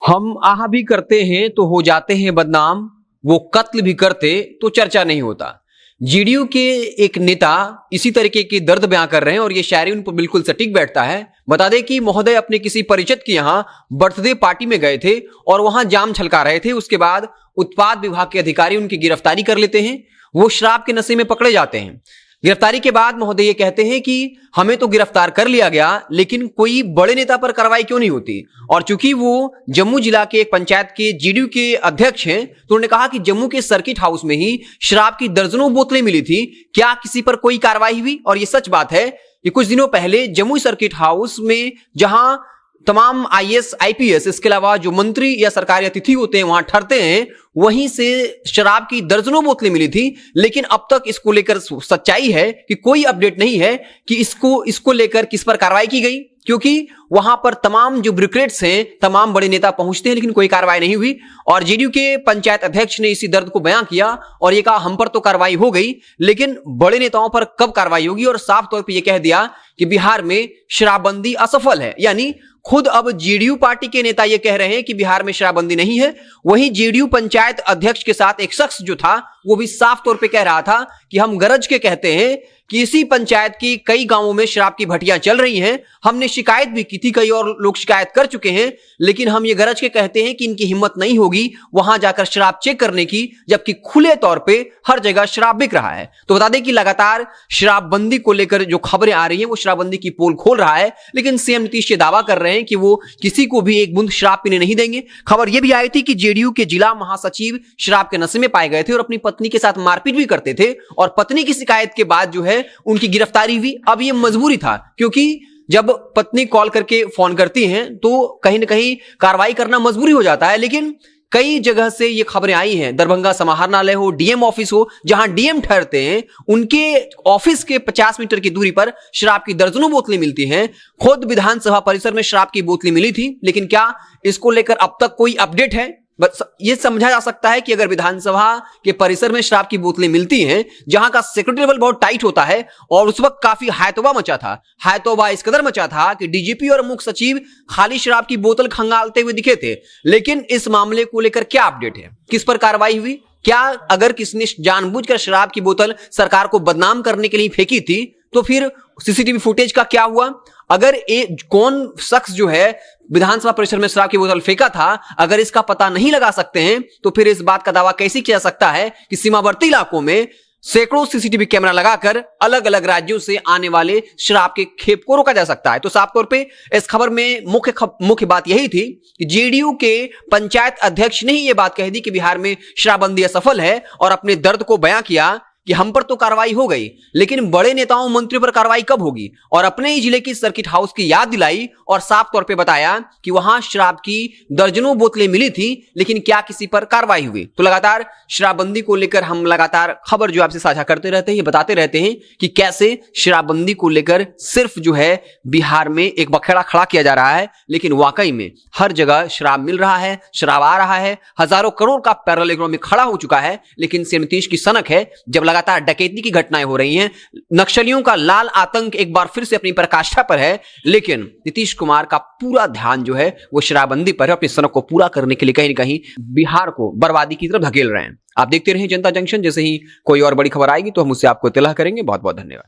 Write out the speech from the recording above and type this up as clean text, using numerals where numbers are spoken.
हम आह भी करते हैं तो हो जाते हैं बदनाम, वो कत्ल भी करते तो चर्चा नहीं होता। जेडीयू के एक नेता इसी तरीके की दर्द बयां कर रहे हैं और ये शायरी उन पर बिल्कुल सटीक बैठता है। बता दें कि महोदय अपने किसी परिचित के यहां बर्थडे पार्टी में गए थे और वहां जाम छलका रहे थे। उसके बाद उत्पाद विभाग के अधिकारी उनकी गिरफ्तारी कर लेते हैं। वो शराब के नशे में पकड़े जाते हैं। गिरफ्तारी के बाद महोदय ये कहते हैं कि हमें तो गिरफ्तार कर लिया गया, लेकिन कोई बड़े नेता पर कार्रवाई क्यों नहीं होती। और चूंकि वो जम्मू जिला के एक पंचायत के जेडीयू के अध्यक्ष हैं, तो उन्होंने कहा कि जम्मू के सर्किट हाउस में ही शराब की दर्जनों बोतलें मिली थी, क्या किसी पर कोई कार्रवाई हुई। और ये सच बात है कि कुछ दिनों पहले जम्मू सर्किट हाउस में जहां तमाम आईएएस आईपीएस इसके अलावा जो मंत्री या सरकारी अतिथि होते हैं वहां ठहरते हैं, वहीं से शराब की दर्जनों बोतलें मिली थी। लेकिन अब तक इसको लेकर सच्चाई है कि कोई अपडेट नहीं है कि इसको लेकर किस पर कार्रवाई की गई, क्योंकि वहां पर तमाम जो ब्यूरोक्रेट्स हैं, तमाम बड़े नेता पहुंचते हैं, लेकिन कोई कार्रवाई नहीं हुई। और जेडीयू के पंचायत अध्यक्ष ने इसी दर्द को बयां किया और ये कहा हम पर तो कार्रवाई हो गई, लेकिन बड़े नेताओं पर कब कार्रवाई होगी। और साफ तौर पर यह कह दिया कि बिहार में शराबबंदी असफल है। यानी खुद अब जेडीयू पार्टी के नेता यह कह रहे हैं कि बिहार में शराबबंदी नहीं है। वहीं जेडीयू पंचायत अध्यक्ष के साथ एक शख्स जो था वो भी साफ तौर पे कह रहा था कि हम गरज के कहते हैं कि इसी पंचायत की कई गांवों में शराब की भट्टियां चल रही हैं। हमने शिकायत भी की थी, कई और लोग शिकायत कर चुके हैं, लेकिन हम ये गरज के कहते हैं कि इनकी हिम्मत नहीं होगी वहां जाकर शराब चेक करने की, जबकि खुले तौर पे हर जगह शराब बिक रहा है। तो बता दें कि लगातार शराबबंदी को लेकर जो खबरें आ रही हैं वो शराबबंदी की पोल खोल रहा है, लेकिन सीएम नीतीश ये दावा कर रहे हैं कि वो किसी को भी एक बूंद शराब पीने नहीं देंगे। खबर यह भी आई थी कि जेडीयू के जिला महासचिव शराब के नशे में पाए गए थे और अपनी पत्नी के साथ मारपीट भी करते थे, और पत्नी की शिकायत के बाद जो है उनकी गिरफ्तारी हुई। अब ये मजबूरी था, क्योंकि जब पत्नी कॉल करके फोन करती हैं तो कहीं ना कहीं कार्रवाई करना मजबूरी हो जाता है। लेकिन कई जगह से ये खबरें आई हैं, दरभंगा समाहरणालय हो, डीएम ऑफिस हो, जहां डीएम ठहरते हैं, उनके ऑफिस के 50 मीटर की दूरी पर शराब की दर्जनों बोतलें मिलती हैं। खुद विधानसभा परिसर में शराब की बोतलें मिली थी, लेकिन क्या इसको लेकर अब तक कोई अपडेट है। बस ये समझा जा सकता है कि अगर विधानसभा के परिसर में शराब की बोतलें मिलती हैं, जहां का सिक्योरिटी लेवल बहुत टाइट होता है, और उस वक्त काफी हायतोबा मचा था, हायतोबा इस कदर मचा था कि डीजीपी और मुख्य सचिव खाली शराब की बोतल खंगालते हुए दिखे थे। लेकिन इस मामले को लेकर क्या अपडेट है, किस पर कार्रवाई हुई, क्या अगर किसने जानबूझकर शराब की बोतल सरकार को बदनाम करने के लिए फेंकी थी तो फिर सीसीटीवी फुटेज का क्या हुआ। अगर कौन शख्स जो है विधानसभा परिसर में शराब की बोतल फेंका था, अगर इसका पता नहीं लगा सकते हैं तो फिर इस बात का दावा कैसे किया जा सकता है कि सीमावर्ती इलाकों में सैकड़ों सीसीटीवी कैमरा लगाकर अलग अलग राज्यों से आने वाले शराब के खेप को रोका जा सकता है। तो साफ तौर पे इस खबर में मुख्य बात यही थी कि जेडीयू के पंचायत अध्यक्ष ने ही यह बात कह दी कि बिहार में शराबबंदी असफल है, और अपने दर्द को बयां किया कि हम पर तो कार्रवाई हो गई, लेकिन बड़े नेताओं मंत्रियों पर कार्रवाई कब होगी। और अपने ही जिले की सर्किट हाउस की याद दिलाई और साफ तौर पे बताया कि वहां शराब की दर्जनों बोतलें मिली थी, लेकिन क्या किसी पर कार्रवाई हुई। तो लगातार शराबबंदी को लेकर हम लगातार खबर जो आपसे साझा करते रहते हैं, बताते रहते हैं कि कैसे शराबबंदी को लेकर सिर्फ जो है बिहार में एक बखेड़ा खड़ा किया जा रहा है, लेकिन वाकई में हर जगह शराब मिल रहा है, शराब आ रहा है, हजारों करोड़ का पैरेलल इकोनॉमी खड़ा हो चुका है। लेकिन सीएम नीतीश की सनक है, जब लगातार डकैती की घटनाएं हो रही हैं, नक्सलियों का लाल आतंक एक बार फिर से अपनी पराकाष्ठा पर है, लेकिन नीतीश कुमार का पूरा ध्यान जो है वो शराबबंदी पर है। अपनी सनक को पूरा करने के लिए कहीं ना कहीं बिहार को बर्बादी की तरफ धकेल रहे हैं। आप देखते रहिए जनता जंक्शन। जैसे ही कोई और बड़ी खबर आएगी तो हम उससे आपको इत्तला करेंगे। बहुत बहुत धन्यवाद।